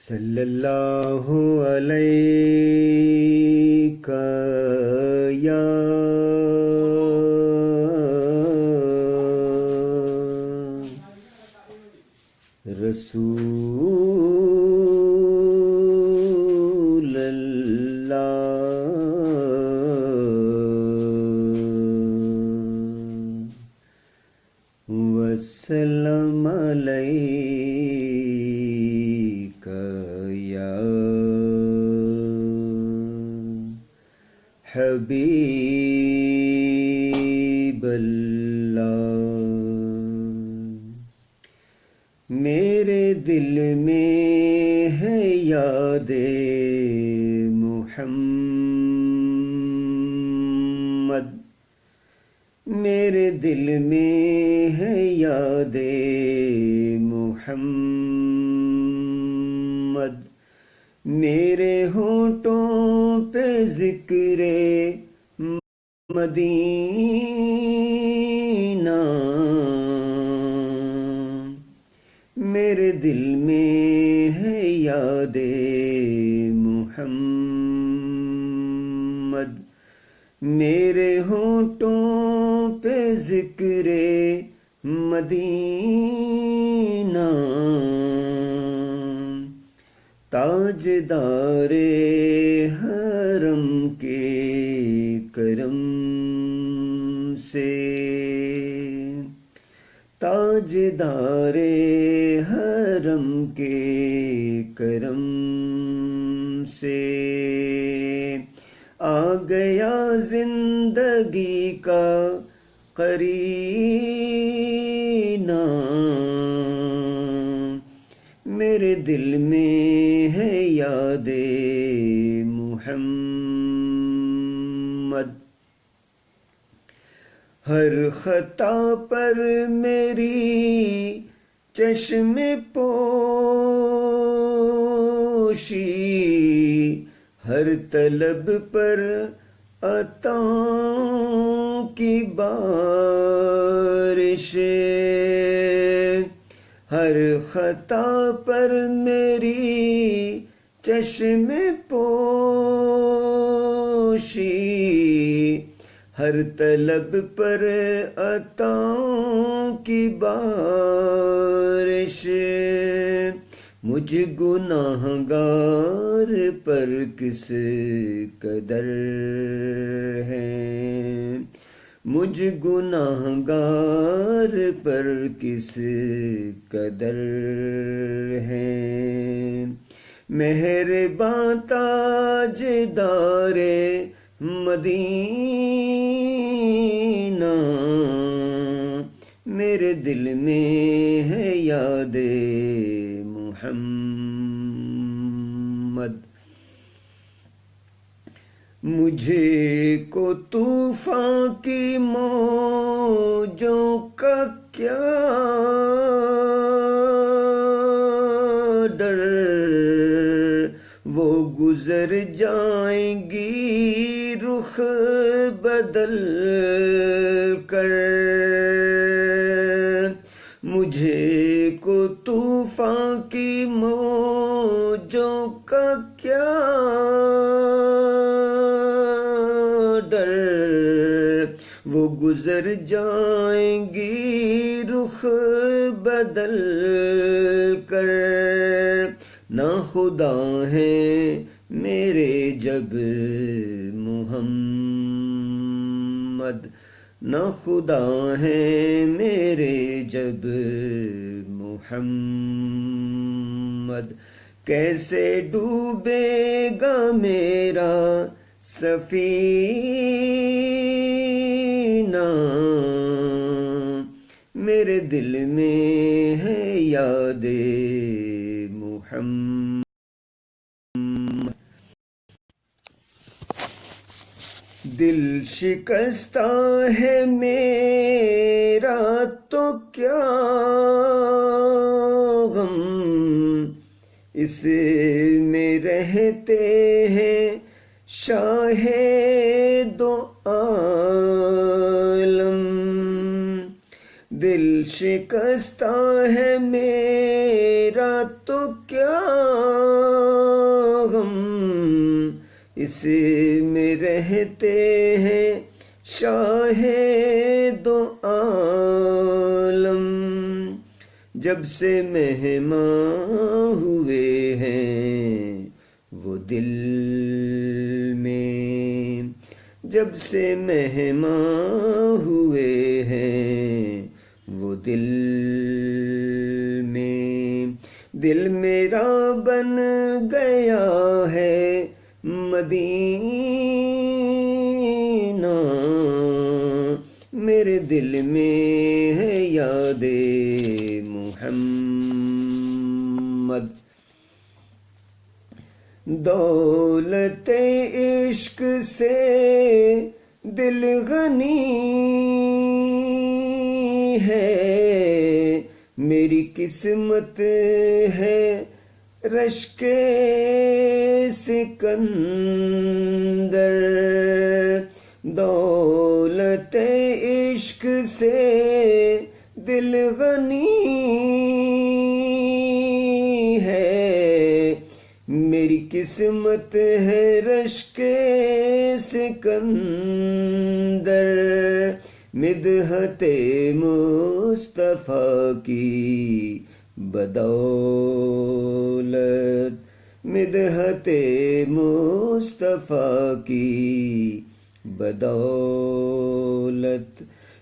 صلی اللہ علیہ یا رسول اللہ وسلم علیک یا حبیب اللہ۔ میرے دل میں ہے یاد محمد، میرے دل میں ہے یاد محمد، میرے ہونٹوں پہ ذکر مدینہ، میرے دل میں ہے یاد محمد، میرے ہونٹوں پہ ذکر مدینہ، تاجدار حرم کے کرم سے، تاجدار حرم کے کرم سے آ گیا زندگی کا قرینہ، میرے دل میں ہے یاد محمد، ہر خطا پر میری چشم پوشی، ہر طلب پر عطاؤں کی بارش، ہر خطا پر میری چشم پوشی، ہر طلب پر عطاؤں کی بارش، مجھ گناہگار پر کس قدر ہے، مجھ گناہگار پر کس قدر ہے، مہرباں تاجدار مدینہ، میرے دل میں ہے یاد محمد، مجھے کو طوفان کی موجوں کا کیا ڈر، وہ گزر جائیں گی رخ بدل کر، مجھے کو طوفان کی موجوں کا کیا ڈر، وہ گزر جائیں گی رخ بدل کر، نہ خدا ہیں میرے جب محمد، نہ خدا ہیں میرے جب محمد، کیسے ڈوبے گا میرا سفینہ، میرے دل میں ہے یاد محمد، دل شکستہ ہے میرا تو کیا غم، اس میں رہتے ہیں شاہ دو عالم، دل شکستہ ہے میرا تو کیا غم، اس میں رہتے ہیں شاہ دو عالم، جب سے مہمان ہوئے ہیں وہ دل میں، جب سے مہمان ہوئے ہیں وہ دل میں، دل میرا بن گیا ہے مدینہ، میرے دل میں ہے یاد محمد، دولت عشق سے دل غنی ہے، میری قسمت ہے رشک سکندر، دولت عشق سے دل غنی ہے، میری قسمت ہے رشک سکندر، مدحت مصطفیٰ کی بدولت، مدحت مصطفیٰ کی بدولت،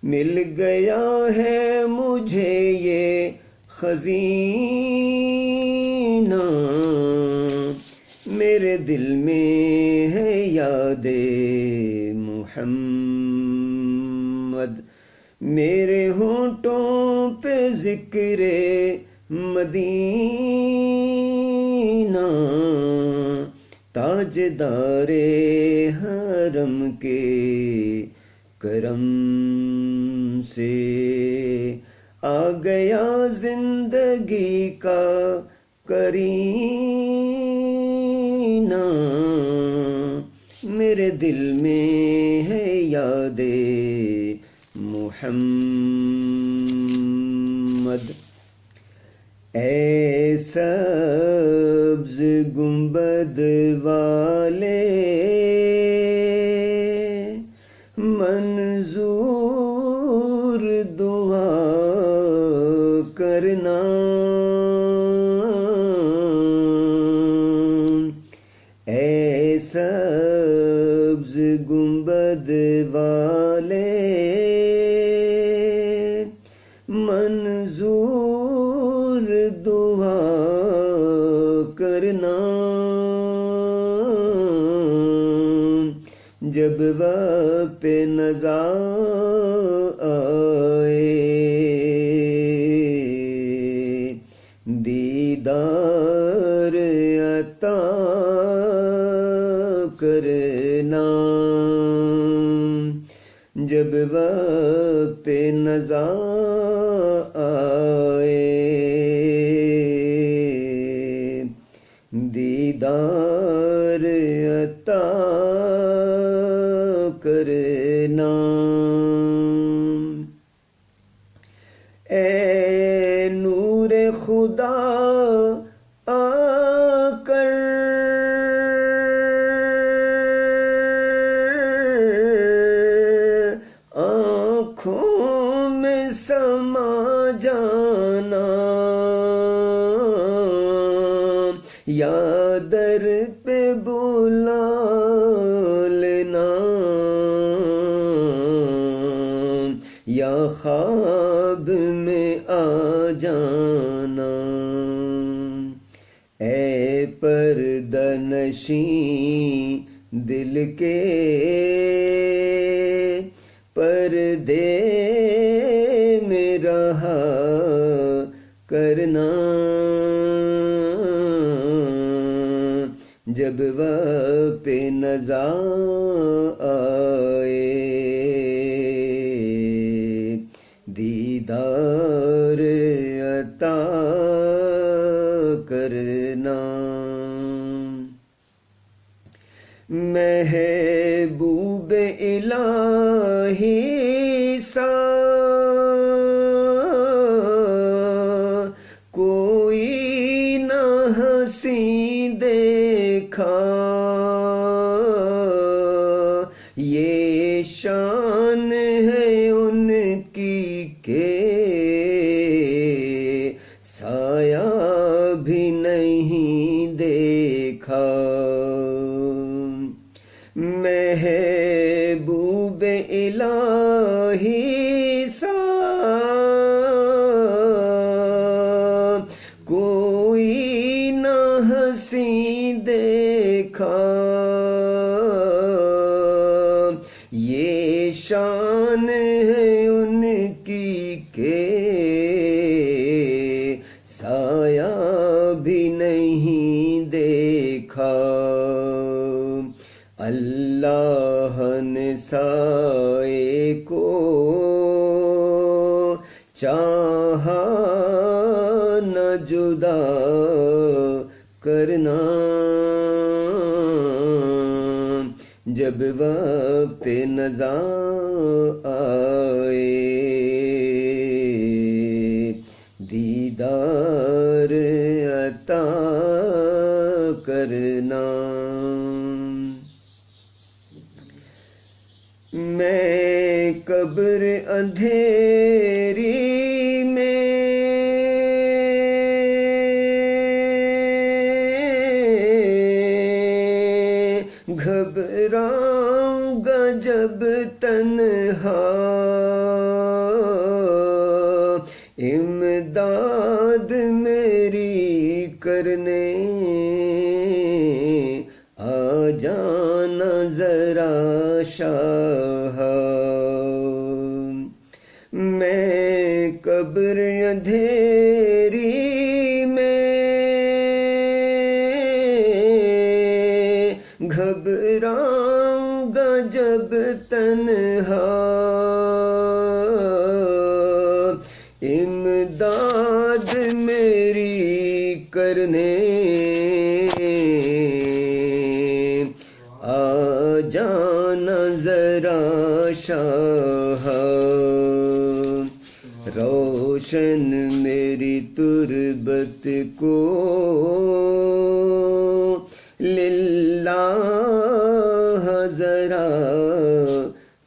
مل گیا ہے مجھے یہ خزینہ، میرے دل میں ہے یاد محمد، میرے ہونٹوں پہ ذکر مدینہ، تاجدار حرم کے کرم سے آ گیا زندگی کا کرینہ، میرے دل میں ہے یاد محمد، اے سبز گنبد والے منظور دعا کرنا، اے سبز گنبد والے منظور دعا کرنا، جب وقت نزا آئے دیدار عطا کرنا، جب وقت نزا آئے دیدار عطا کرنا، اے نور خدا آ کر آنکھوں میں سما جانا، یا در پہ بلا لینا، یا خواب میں آ جانا، اے پردہ نشین دل کے پردے میں رہا کرنا، جب وقت نزا آئے دیدار عطا کرنا، محبوب الہی سا کوئی نہ ہنسی دیکھا، یہ شان ہے ان کی کہ سایہ بھی نہیں دیکھا۔ محبوب الہی سا کوئی نہ ہنسی دیکھا، یہ شان ہے ان کی کہ سایہ بھی نہیں دیکھا۔ اللہ نے سائے کو چاہا نہ جدا کرنا، جب وقت نزا آئے دیدار عطا کرنا۔ میں قبر اندھیری میں گھبراؤں گا جب تنہا، امداد میری کرنے آ جانا ذرا شاہ۔ میں قبر اندھیری میں گھبراؤں گا جب تنہا، امداد میری کرنے آ جانا ذرا شاہ۔ روشن میری تربت کو للہ ذرا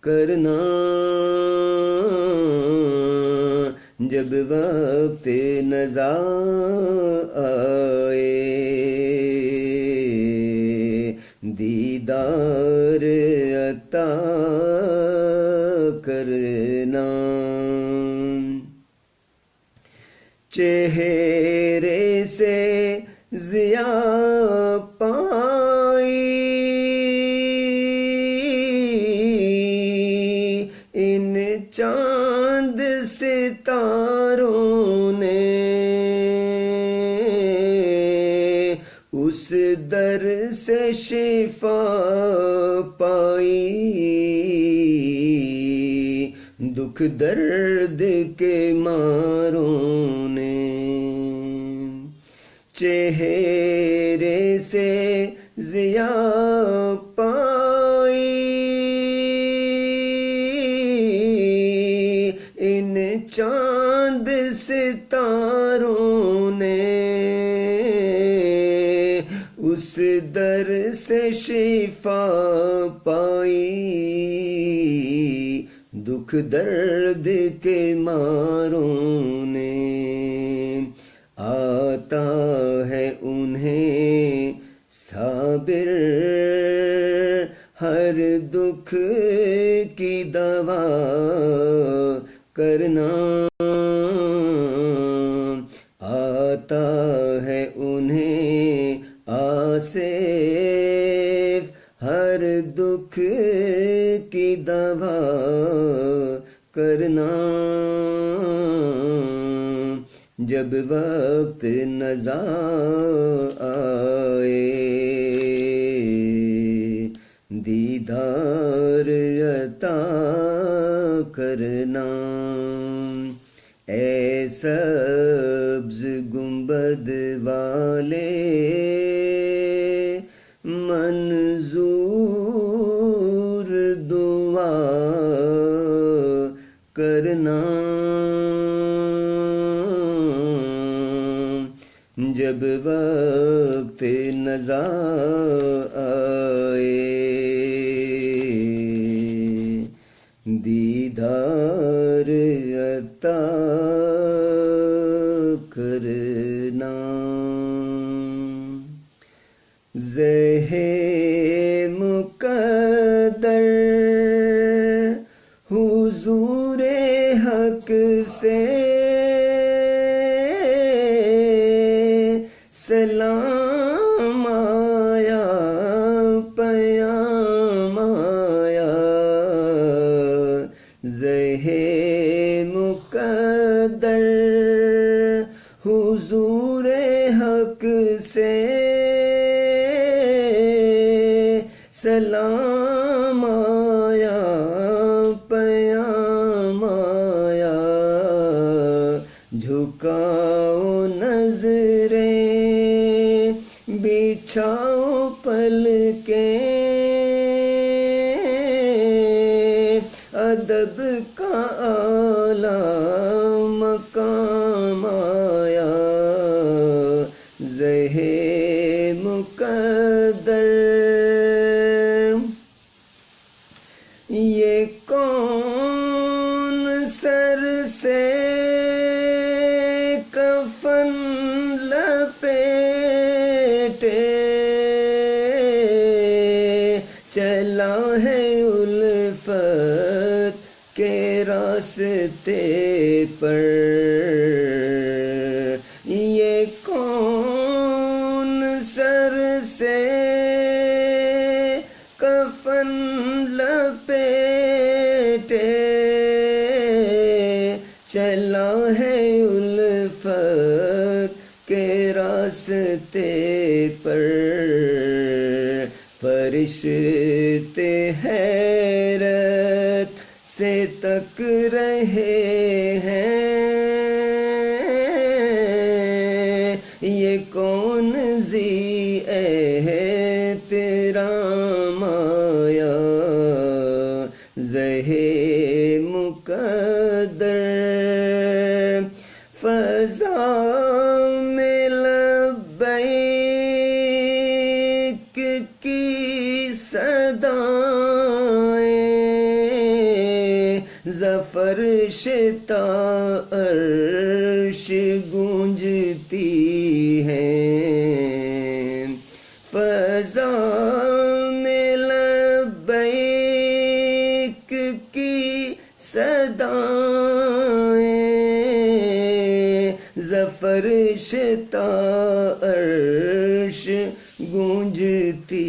کرنا، جب وقت نزا آئے دیدار عطا کرنا۔ چہرے سے ضیا پائی ان چاند ستاروں نے، اس در سے شفا پائی دکھ درد کے ماروں نے۔ چہرے سے ضیا پائی ان چاند ستاروں نے، اس در سے شفا پائی دکھ درد کے ماروں نے۔ آتا ہے انہیں صابر ہر دکھ کی دوا کرنا، آتا ہے انہیں آصف ہر دکھ کی دوا کرنا، جب وقت نزا آئے دیدار عطا کرنا۔ اے سبز گنبد والے منظور دعا کرنا، جب وقت نزا آئے دیدار عطا کرنا زہ مقدر حضور حق سے سلام آیا پیام آیا زہ مقدر حضور حق سے سلام آیا پیام آیا جھکاؤ نظریں بچھاؤ پلکیں ادب کا اعلیٰ مقام آیا زہ مقدر یہ کون سر سے کفن لپیٹے چلا ہے الفت کے راستے پر یہ کون سر سے کفن لپیٹے چلا ہے الفت کے راستے پر فرشتے حیرت سے تک رہے ہیں یہ کون ذی احترام آیا زہ مقدر فضا میں لبیک کی صدائیں ظفر شتا عرش گونجتی ہیں فضا میں لبیک کی صدائیں ظفر شتا عرش گونجتی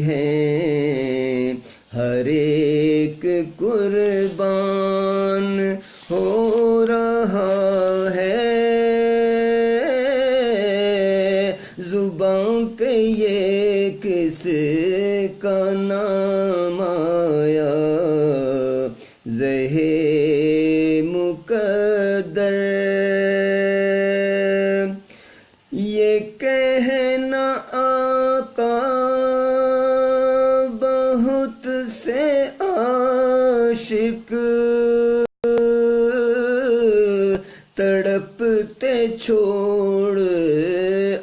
ہیں ہر ایک قربان ہو رہا ہے زباں پہ یہ کس کا نام آیا زہ مقدر یہ کہنا آقا بہت سے عاشق تڑپتے چھوڑ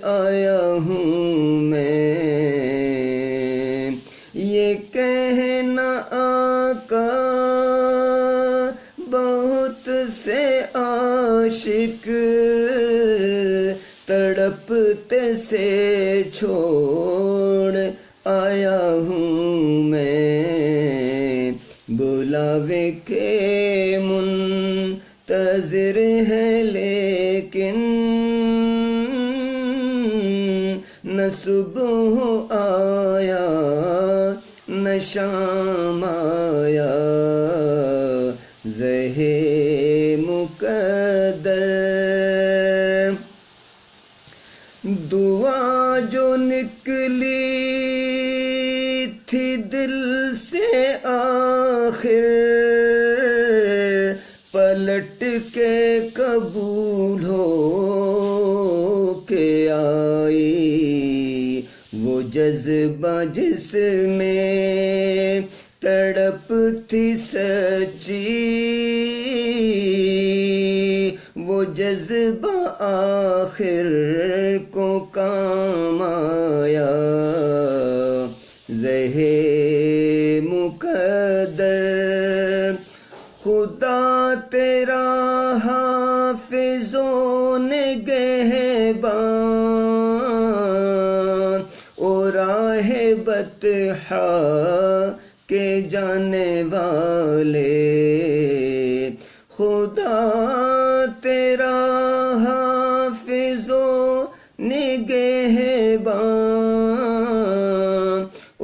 آیا ہوں میں یہ کہنا آقا بہت سے عاشق تڑپتے سے چھوڑ آیا ہوں میں بلاوے کے منتظر ہے لیکن نہ صبح آیا نہ شام آیا زہ مقدر دعا جو نکلی تھی دل سے آخر پلٹ کے قبول ہو کے آئی وہ جذبہ جس میں تڑپ تھی سچی وہ جذبہ آخر کو کام آیا، زہ مقدر خدا تیرا حافظ و نگہبان، اور راہ بطحا کے جانے والے، خدا تیرا حافظ و نگہبان،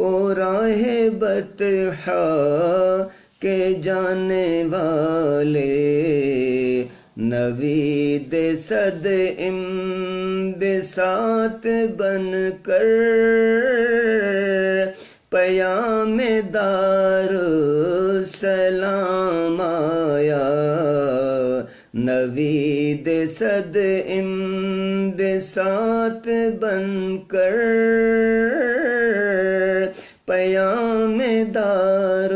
اور راہ بطحا کے جانے والے، نوید صد انبساط بن کر پیام دار سلام آیا، نوید صد انبساط بن کر پیام دار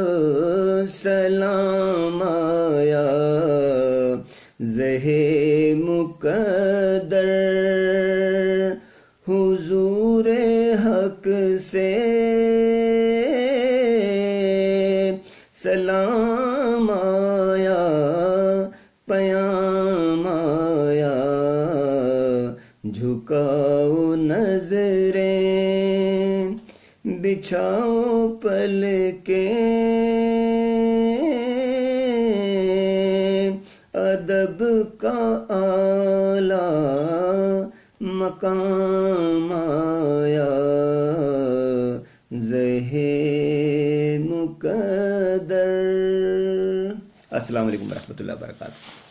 سلام آیا، زہ مقدر حضور حق سے سلام آیا، پیام آیا، جھکاؤ نظریں بچھاؤ پلکیں، ادب کا اعلیٰ مقام آیا، زہ مقدر۔ السلام علیکم ورحمۃ اللہ وبرکاتہ۔